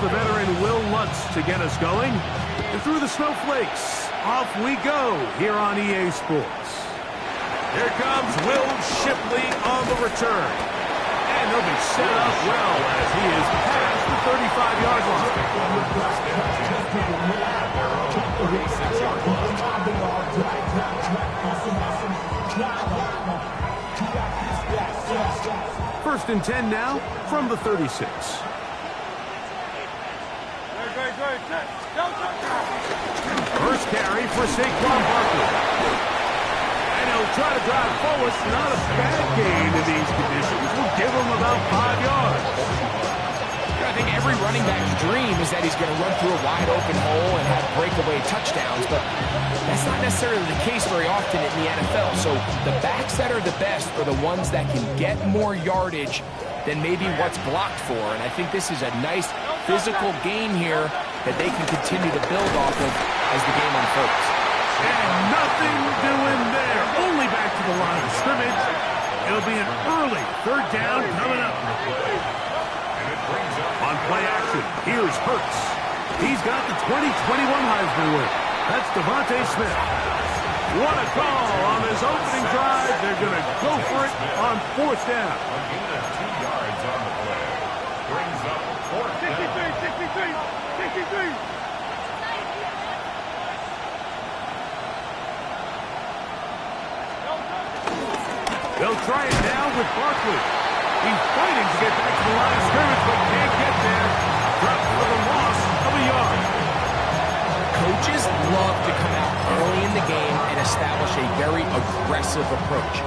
the veteran Will Lutz to get us going. And through the snowflakes, off we go here on EA Sports. Here comes Will Shipley on the return. And he'll be set up well as he is past the 35-yard line. First and 10 now from the 36. First carry for Saquon Barkley. And he'll try to drive forward. Not a bad gain in these conditions. We'll give him about 5 yards. I think every running back's dream is that he's going to run through a wide open hole and have breakaway touchdowns, but that's not necessarily the case very often in the NFL. So the backs that are the best are the ones that can get more yardage than maybe what's blocked for. And I think this is a nice physical gain here that they can continue to build off of as the game unfolds. And nothing doing there. Only back to the line of scrimmage. It'll be an early third down coming up. On play action, here's Hurts. He's got the 2021 Heisman winner. That's Devontae Smith. What a call on this opening drive. They're going to go for it on fourth down. A gain of 2 yards on the play. Brings up fourth down. 63. They'll try it now with Barkley. He's fighting to get back to the line of scrimmage, but can't get there. Dropped for the loss of a yard. Coaches love to come out early in the game and establish a very aggressive approach.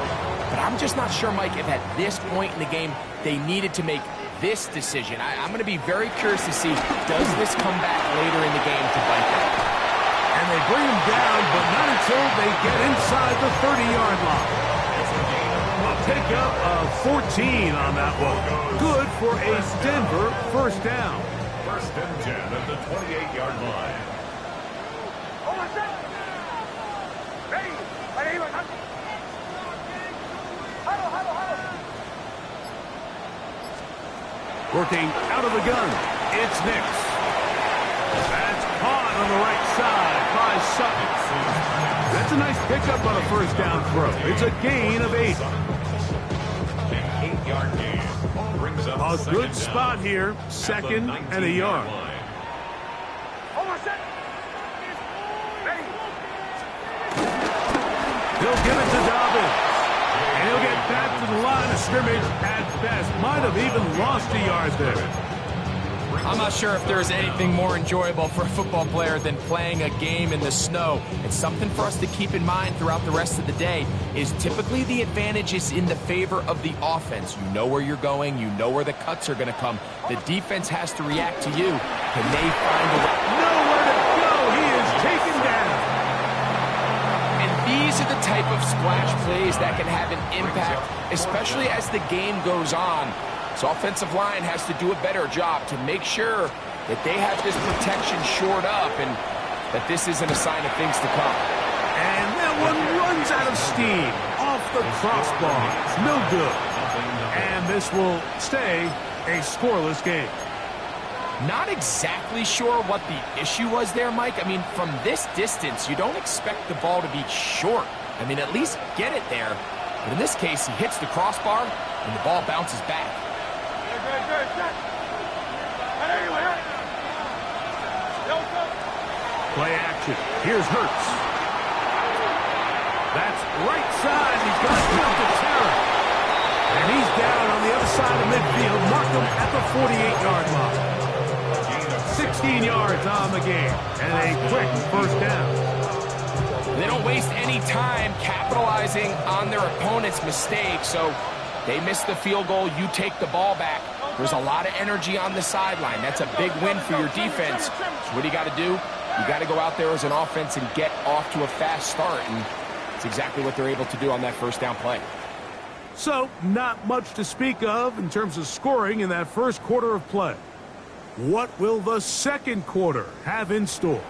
But I'm just not sure, Mike, if at this point in the game they needed to make this decision. I'm going to be very curious to see, does this come back later in the game to bite them? And they bring him down, but not until they get inside the 30-yard line. Pick up a 14 on that one. Good for a Denver first down. First and 10 at the 28-yard line. Working out of the gun, it's Nix. That's caught on the right side by Sutton. That's a nice pickup on a first down throw. It's a gain of 8. An 8-yard gain. Brings up A good spot here, second and a yard. He'll give it to Dobbins. And he'll get back to the line of scrimmage at best. Might have even lost a yard there. I'm not sure if there's anything more enjoyable for a football player than playing a game in the snow. It's something for us to keep in mind throughout the rest of the day is typically the advantage is in the favor of the offense. You know where you're going. You know where the cuts are going to come. The defense has to react to you. Can they find a way? Nowhere to go. He is taken down. And these are the type of splash plays that can have an impact, especially as the game goes on. So offensive line has to do a better job to make sure that they have this protection shored up and that this isn't a sign of things to come. And that one runs out of steam off the crossbar. No good. And this will stay a scoreless game. Not exactly sure what the issue was there, Mike. I mean, from this distance, you don't expect the ball to be short. I mean, at least get it there. But in this case, he hits the crossbar and the ball bounces back. Play action. Here's Hurts. That's right side. He's got enough to tear it. And he's down on the other side of midfield. Mark him at the 48-yard line. 16 yards on the game. And a quick first down. They don't waste any time capitalizing on their opponent's mistake. So they miss the field goal. You take the ball back. There's a lot of energy on the sideline. That's a big win for your defense. So what do you got to do? You got to go out there as an offense and get off to a fast start. And it's exactly what they're able to do on that first down play. So, not much to speak of in terms of scoring in that first quarter of play. What will the second quarter have in store?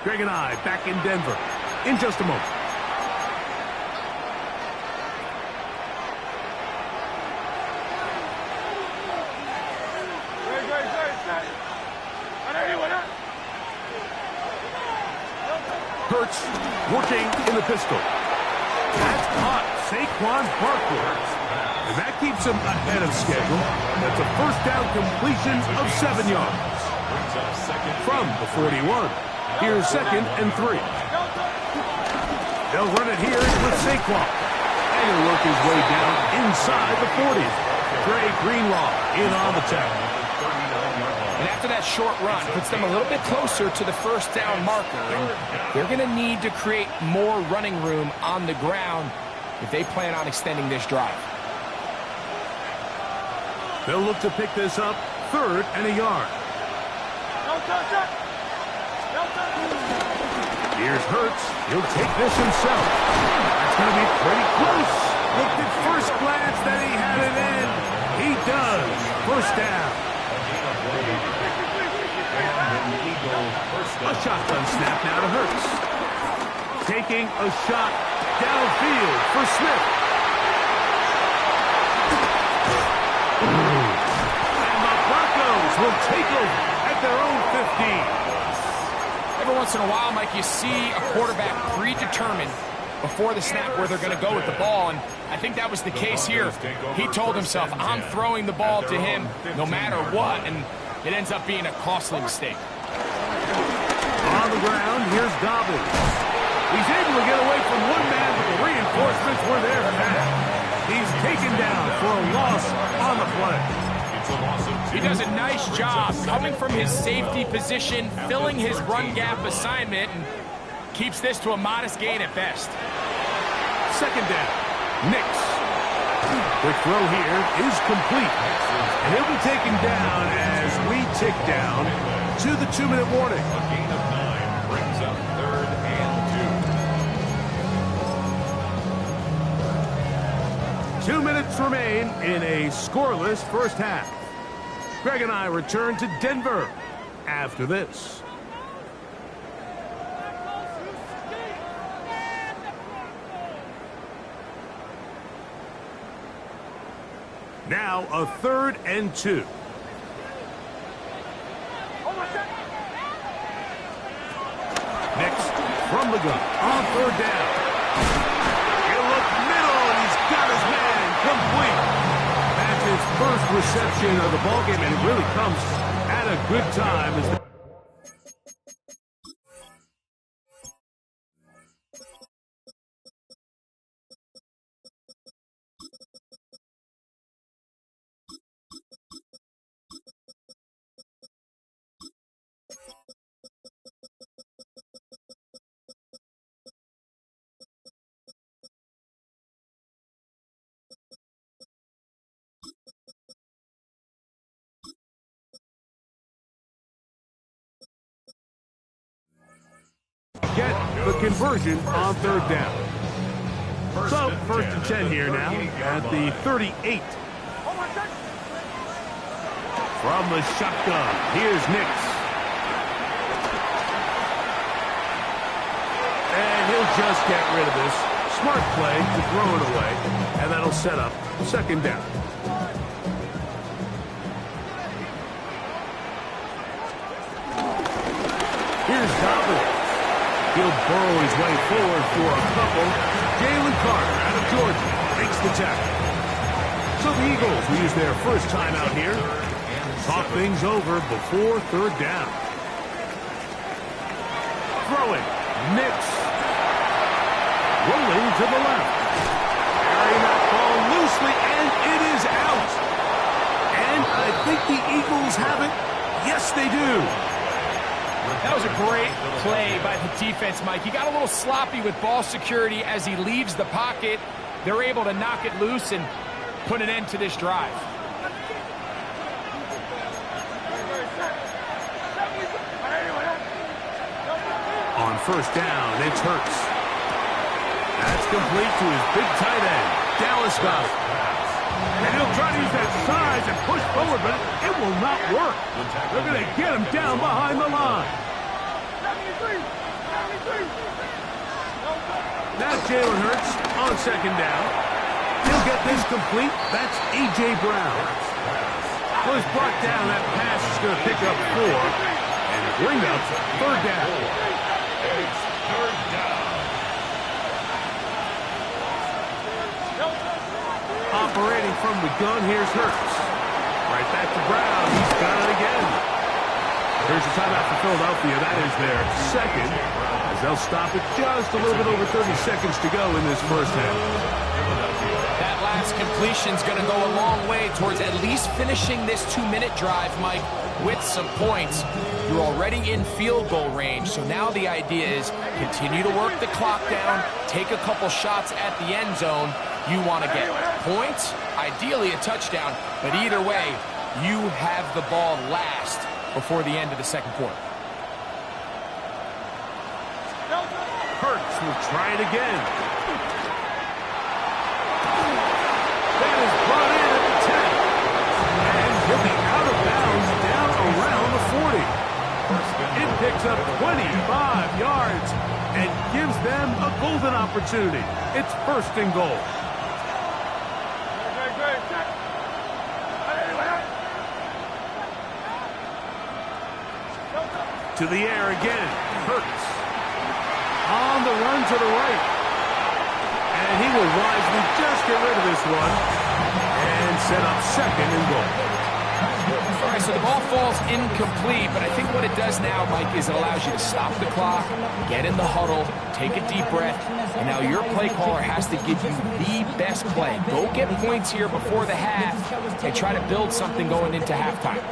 Greg and I back in Denver in just a moment. Hurts working in the pistol. That's caught. Saquon Barkley. And that keeps him ahead of schedule. That's a first down completion of 7 yards. From the 41. Here's 2nd and 3. They'll run it here with Saquon. And he'll work his way down inside the 40. Dre Greenlaw in on the tackle. And after that short run, puts them a little bit closer to the first down marker. And they're going to need to create more running room on the ground if they plan on extending this drive. They'll look to pick this up 3rd and a yard. Here's Hurts. He'll take this himself. That's going to be pretty close. Looked at first glance that he had it in. He does. First down. A shotgun snap now to Hurts. Taking a shot downfield for Smith. And the Broncos will take over at their own 15. Every once in a while, Mike, you see a quarterback predetermined before the snap where they're going to go with the ball, and I think that was the case here. He told himself, I'm throwing the ball to him no matter what, and it ends up being a costly mistake. On the ground, here's Dobbins. He's able to get away from one man, but the reinforcements were there fast. He's taken down for a loss on the play. He does a nice job coming from his safety position, filling his run gap assignment, and keeps this to a modest gain at best. 2nd down. Nix. Quick throw here is complete. And he'll be taken down as we tick down to the 2-minute warning. A gain of 9 brings up 3rd and 2. 2 minutes remain in a scoreless first half. Greg and I return to Denver after this. Now a 3rd and 2. Next from the gun on 3rd down. He'll look middle, and he's got his man complete. That's his first reception of the ballgame, and it really comes at a good time. Get the conversion on 3rd down. So, 1st and 10 here now at the 38. From the shotgun, here's Nix. And he'll just get rid of this. Smart play to throw it away, and that'll set up 2nd down. Here's Dobbins. He'll burrow his way forward for a couple. Jalen Carter out of Georgia makes the tackle. So the Eagles will use their first time out here. Talk things over before 3rd down. Throwing. Nix. Rolling to the left. Carrying that ball loosely, and it is out. And I think the Eagles have it. Yes, they do. That was a great play by the defense, Mike. He got a little sloppy with ball security as he leaves the pocket. They're able to knock it loose and put an end to this drive. On 1st down, it's Hurts. That's complete to his big tight end, Dallas Goedert. And he'll try to use that size and push forward, but it will not work. They're going to get him down behind the line. Now Jalen Hurts on 2nd down. He'll get this complete. That's A.J. Brown. Well, he's brought down. That pass is going to pick up 4. Bring up third down. It's third down. Operating from the gun, here's Hurts. Right back to Brown. He's got it again. Here's a timeout for Philadelphia. That is their second, as they'll stop it just a little bit over 30 seconds to go in this first half. That last completion's going to go a long way towards at least finishing this 2-minute drive, Mike, with some points. You're already in field goal range, so now the idea is continue to work the clock down, take a couple shots at the end zone. You want to get points, ideally a touchdown, but either way, you have the ball last before the end of the second quarter. Hurts will try it again. That is brought in at the 10. And he'll be out of bounds down around the 40. It picks up 25 yards and gives them a golden opportunity. It's first and goal. To the air again. Hurts. On the run to the right. And he will wisely just get rid of this one and set up second and goal. All right, so the ball falls incomplete, but I think what it does now, Mike, is it allows you to stop the clock, get in the huddle, take a deep breath, and now your play caller has to give you the best play. Go get points here before the half and try to build something going into halftime.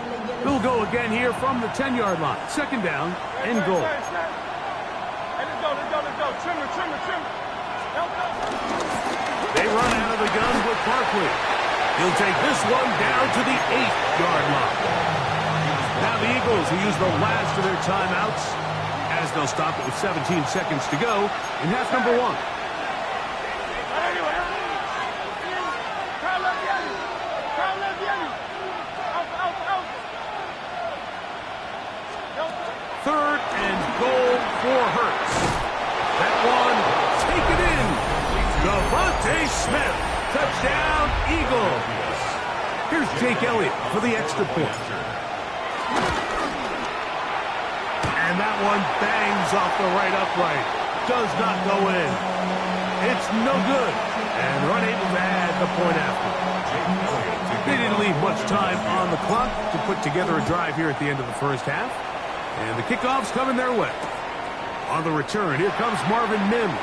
We'll go again here from the 10-yard line. Second down and goal. Let's go. Trim it. They run out of the gun with Barkley. He'll take this one down to the 8-yard line. Now the Eagles will use the last of their timeouts as they'll stop it with 17 seconds to go in half number one. Third and goal for Hurts. That one, take it in. Devontae Smith, touchdown, Eagles. Here's Jake Elliott for the extra point. And that one bangs off the right upright. Does not go in. It's no good. And they're unable to add the point after. They didn't leave much time on the clock to put together a drive here at the end of the first half. And the kickoff's coming their way. On the return, here comes Marvin Mims.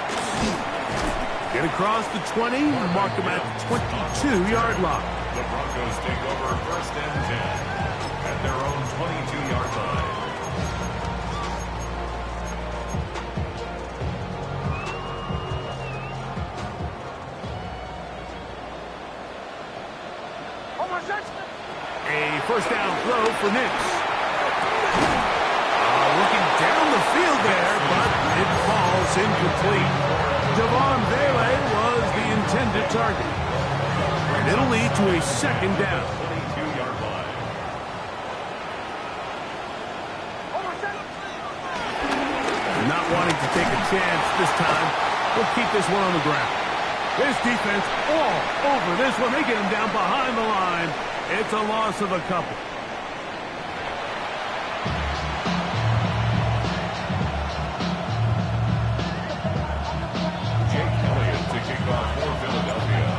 Get across the 20, mark him at the 22-yard line. The Broncos take over first and 10 at their own 22-yard line. A first down throw for Nix. Looking down the field there, but it falls incomplete. Javon Bailey was the intended target. And it'll lead to a second down. 22-yard line. Not wanting to take a chance this time. We'll keep this one on the ground. This defense all over this one. They get him down behind the line. It's a loss of a couple.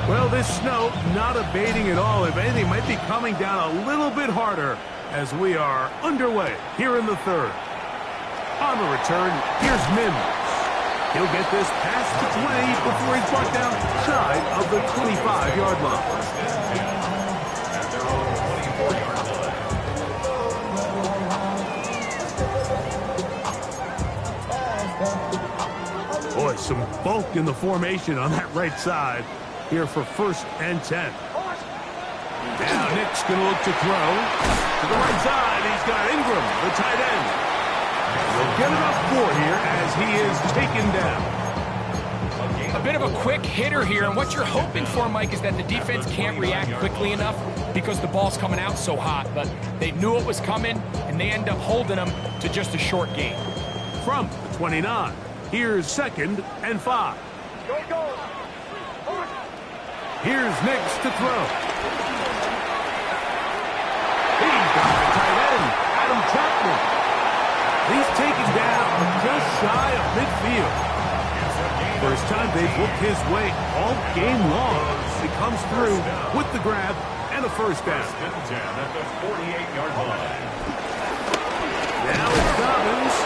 Well, this snow not abating at all. If anything, might be coming down a little bit harder as we are underway here in the third. On the return, here's Mims. He'll get this past the 20 before he's brought down side of the 25-yard line. Boy, some bulk in the formation on that right side here for first and 10. Now Nick's going to look to throw. To the right side, he's got Ingram, the tight end. He'll get enough for here as he is taken down. A bit of a quick hitter here, and what you're hoping for, Mike, is that the defense can't react quickly enough because the ball's coming out so hot, but they knew it was coming, and they end up holding them to just a short gain. From the 29, here's second and 5. Here's Nix to throw. He's got the tight end, Adam Chapman. taken down just shy of midfield. First time they've looked his way all game long. He comes through with the grab and a first down. At the 48-yard line. Now it's Dobbins.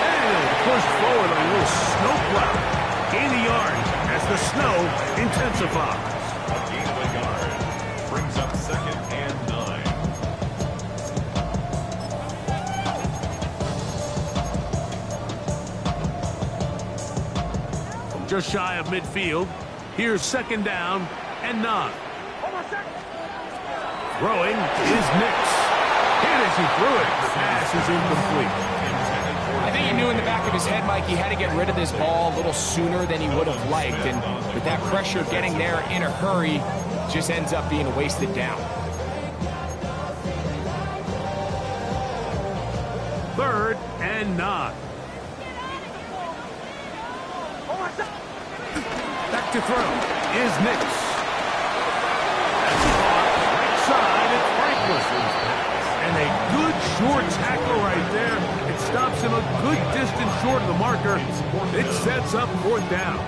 And pushed forward a little snow plow. Gain a yard as the snow intensifies. A gain of a yard. Brings up 2nd and 9. From just shy of midfield, here's 2nd down and 9. Throwing is Nix. Hit as he threw it. The pass is incomplete. I think he knew in the back of his head, Mike, he had to get rid of this ball a little sooner than he would have liked. And with that pressure getting there in a hurry, just ends up being a wasted down. 3rd and 9. Back to throw is Nix. That's caught right side. It's Franklin. And a good short tackle right there. It stops him a good distance short of the marker. It sets up 4th down.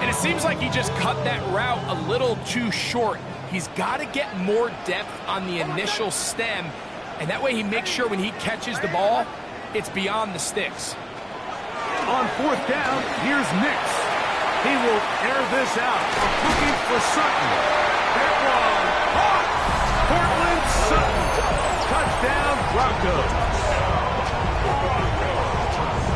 And it seems like he just cut that route a little too short. He's got to get more depth on the initial stem, and that way he makes sure when he catches the ball, it's beyond the sticks. On 4th down, here's Nix. He will air this out. Looking for Sutton. That one caught. Portland Sutton. Touchdown, Broncos.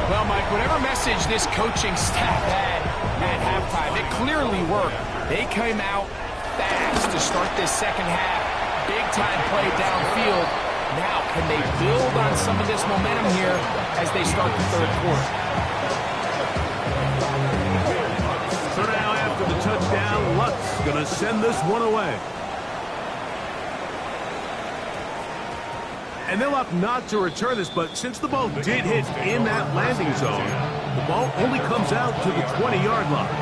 Well, Mike, whatever message this coaching staff had at halftime, it clearly worked. They came out fast to start this second half. Big-time play downfield. Now, can they build on some of this momentum here as they start the 3rd quarter? So now after the touchdown, Luck's going to send this one away. And they'll opt not to return this, but since the ball did hit in that landing zone, the ball only comes out to the 20-yard line.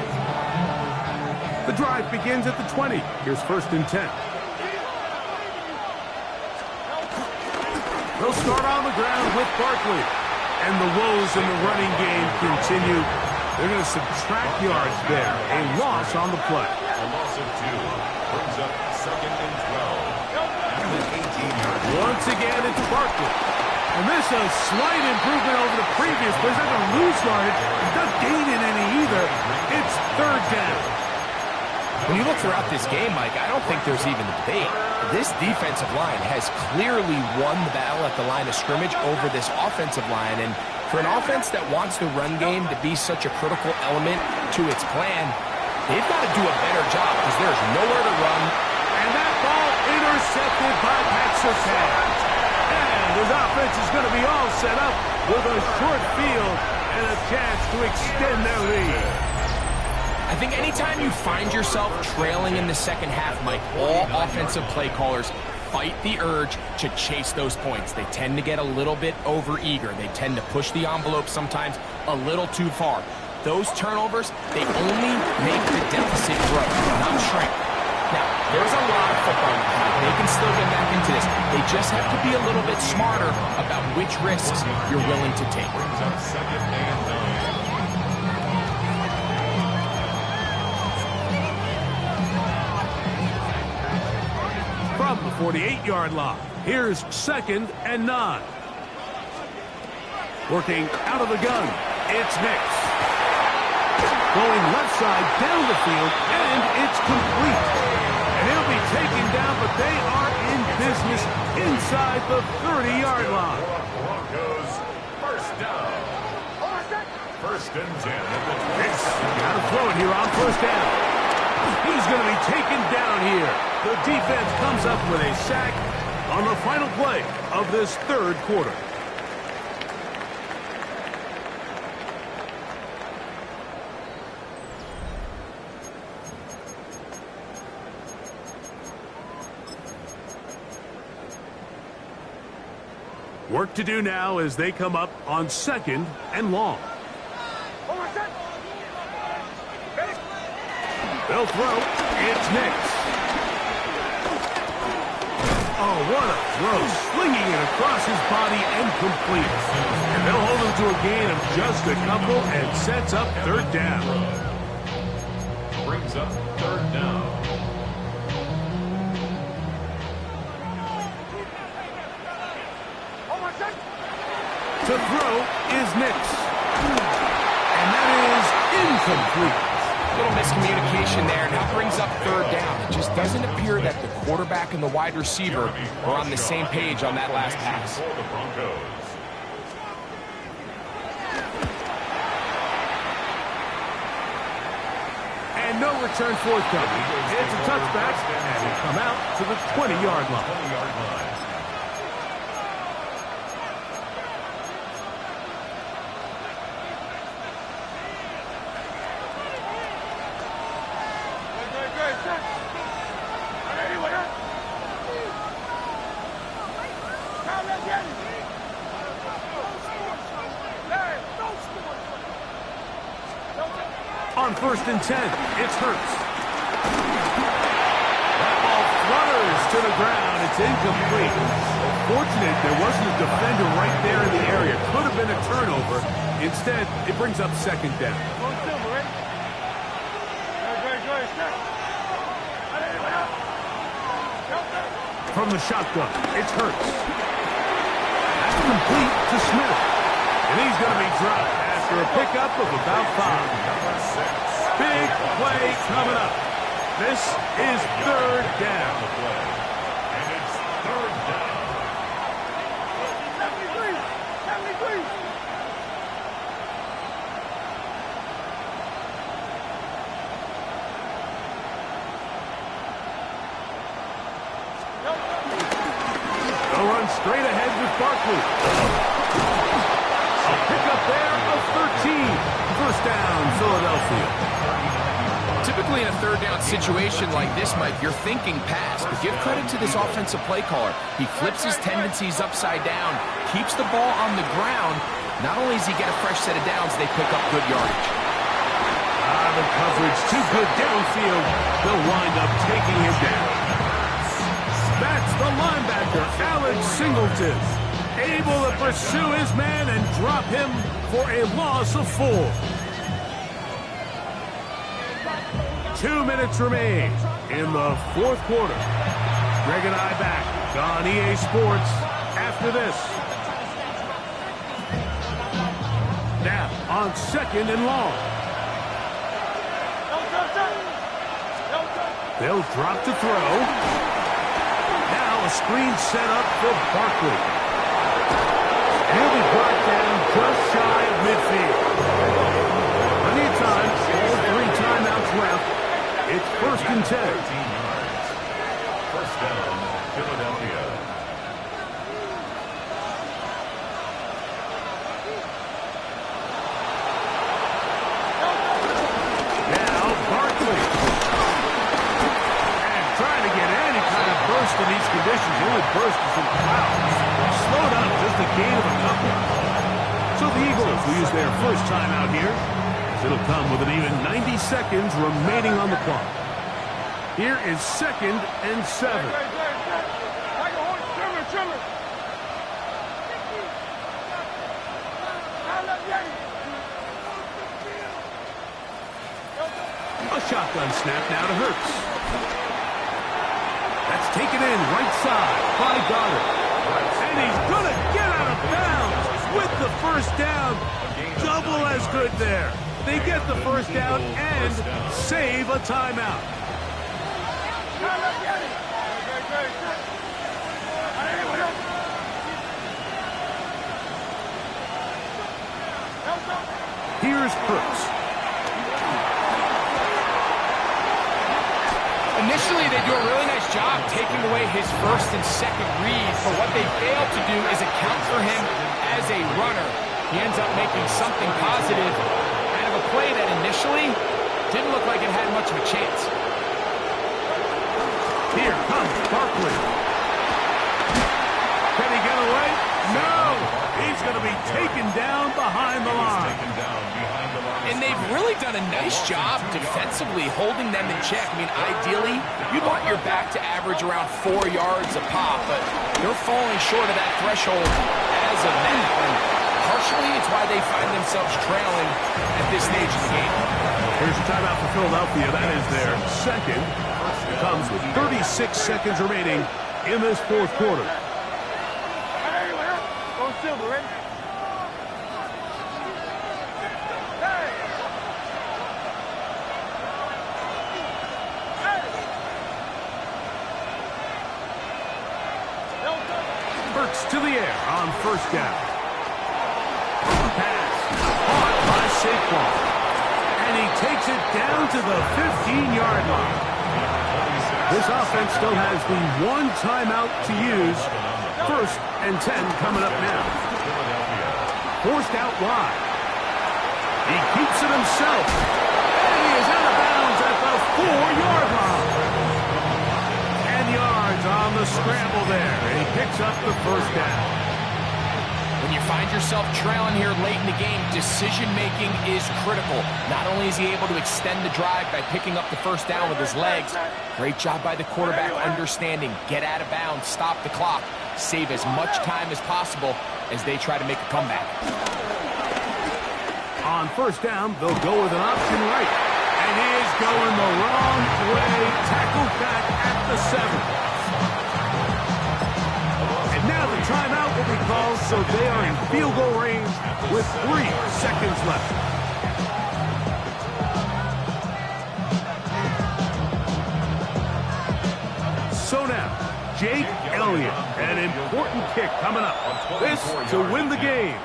The drive begins at the 20. Here's 1st and 10. They'll start on the ground with Barkley. And the woes in the running game continue. They're going to subtract yards there. A loss on the play. A loss of 2. Brings up 2nd and 12. Once again, it's Barkley. And this is a slight improvement over the previous, but he's not going to lose yardage. He's not gaining any either. It's 3rd down. When you look throughout this game, Mike, I don't think there's even a debate. This defensive line has clearly won the battle at the line of scrimmage over this offensive line. And for an offense that wants the run game to be such a critical element to its plan, they've got to do a better job because there's nowhere to run. And that ball intercepted by Pat Surtain. And his offense is going to be all set up with a short field and a chance to extend their lead. I think anytime you find yourself trailing in the second half, Mike, all offensive play callers fight the urge to chase those points. They tend to get a little bit overeager. They tend to push the envelope sometimes a little too far. Those turnovers, they only make the deficit grow, not shrink. Now, there's a lot of football in the game. They can still get back into this. They just have to be a little bit smarter about which risks you're willing to take. Brings up 2nd and 9. From the 48-yard line, here's 2nd and 9. Working out of the gun, it's Nix. Going left side down the field, and it's complete. And he'll be taken down, but they are in business inside the 30-yard line. Broncos, 1st down. 1st and 10 at the 20. Got to throw it here on 1st down. He's going to be taken down here. The defense comes up with a sack on the final play of this 3rd quarter. Work to do now as they come up on 2nd and long. They'll throw. It's Nix. Oh, what a throw. swinging it across his body and completes. And they'll hold him to a gain of just a couple and sets up third down. Brings up third down. To throw is Nix. And that is incomplete. Little miscommunication there, and that brings up third down. It just doesn't appear that the quarterback and the wide receiver are on the same page on that last pass. For the Broncos. And no return forthcoming. It's a touchback, and will come out to the 20-yard line. 20-yard line. On 1st and 10, it's Hurts. That ball flutters to the ground. It's incomplete. Fortunate there wasn't a defender right there in the area. Could have been a turnover. Instead, it brings up second down. From the shotgun, it's Hurts. That's complete to Smith. And he's going to be dropped after a pickup of about 5. Big play coming up. This is third down. And it's third down. 73. They'll run straight ahead with Barkley. A pickup there of 13. First down, Philadelphia. Typically in a third down situation like this, Mike, you're thinking pass, but give credit to this offensive play caller. He flips his tendencies upside down, keeps the ball on the ground. Not only does he get a fresh set of downs, they pick up good yardage. The coverage too good downfield. They'll wind up taking him down. That's the linebacker, Alex Singleton. Able to pursue his man and drop him for a loss of 4. 2 minutes remain in the fourth quarter. Greg and I back on EA Sports after this. Now on 2nd and long. They'll drop to throw. Now a screen set up for Barkley. He'll be brought down just shy of midfield. Plenty of time, all 3 timeouts left. It's 1st and 10. 13 yards. First down, Philadelphia. Now Barkley. And trying to get any kind of burst in these conditions. The only burst is in clouds. Slowed up just a gain of a couple. So the Eagles will use their first timeout here. It'll come with an even 90 seconds remaining on the clock. Here is 2nd and 7. A shotgun snap now to Hurts. That's taken in right side by Goddard. And he's going to get out of bounds with the first down. Double as good there. They get the first down and save a timeout. Here's Hurts. Initially, they do a really nice job taking away his first and second reads, but what they fail to do is account for him as a runner. He ends up making something positive out of a play that initially didn't look like it had much of a chance. Here comes Barkley. Can he get away? No! He's going to be taken down behind the line. And they've really done a nice job defensively holding them in check. I mean, ideally, you'd want you're back to average around 4 yards a pop, but they're falling short of that threshold as of now, and partially it's why they find themselves trailing at this stage of the game. Here's a timeout for Philadelphia. That is their second. It comes with 36 seconds remaining in this fourth quarter. Go Silver, ready? Burks to the air on first down. Pass caught by Saquon. And he takes it down to the 15-yard line. This offense still has the one timeout to use. 1st and 10 coming up now. Forced out wide. He keeps it himself. And he is out of bounds at the 4-yard line. 10 yards on the scramble there. And he picks up the first down. When you find yourself trailing here late in the game, decision-making is critical. Not only is he able to extend the drive by picking up the first down with his legs, great job by the quarterback understanding, get out of bounds, stop the clock, save as much time as possible as they try to make a comeback. On first down, they'll go with an option right. And he is going the wrong way. Tackled back at the 7. And now the timeout will be called, so they are in field goal range with 3 seconds left. So now, Jake Elliott, an important kick coming up. This to win the game.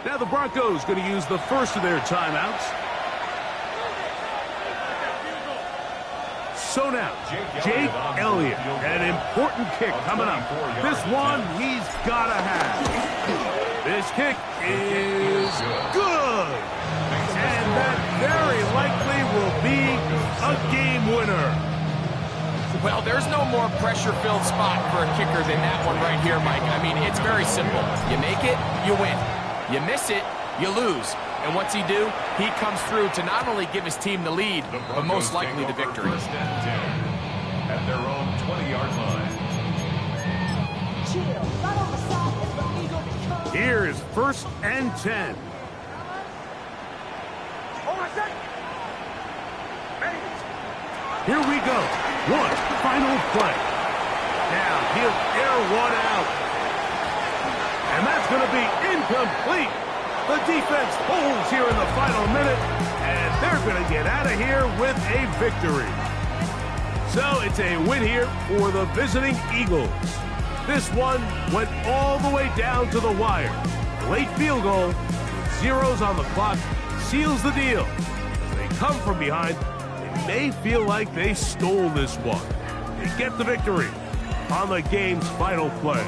Now the Broncos going to use the first of their timeouts. So now, Jake Elliott, an important kick coming up. This one he's got to have. This kick is good. And that very likely will be a game winner. Well, there's no more pressure-filled spot for a kicker than that one right here, Mike. I mean, it's very simple. You make it, you win. You miss it, you lose. And what's he do? He comes through to not only give his team the lead, but most likely the victory. First and 10 at their own 20-yard line. Here is 1st and 10. Here we go. One final play. Now he'll air one out. And that's going to be incomplete. The defense holds here in the final minute, and they're going to get out of here with a victory. So it's a win here for the visiting Eagles. This one went all the way down to the wire. Late field goal with zeros on the clock seals the deal. As they come from behind, they may feel like they stole this one. They get the victory on the game's final play.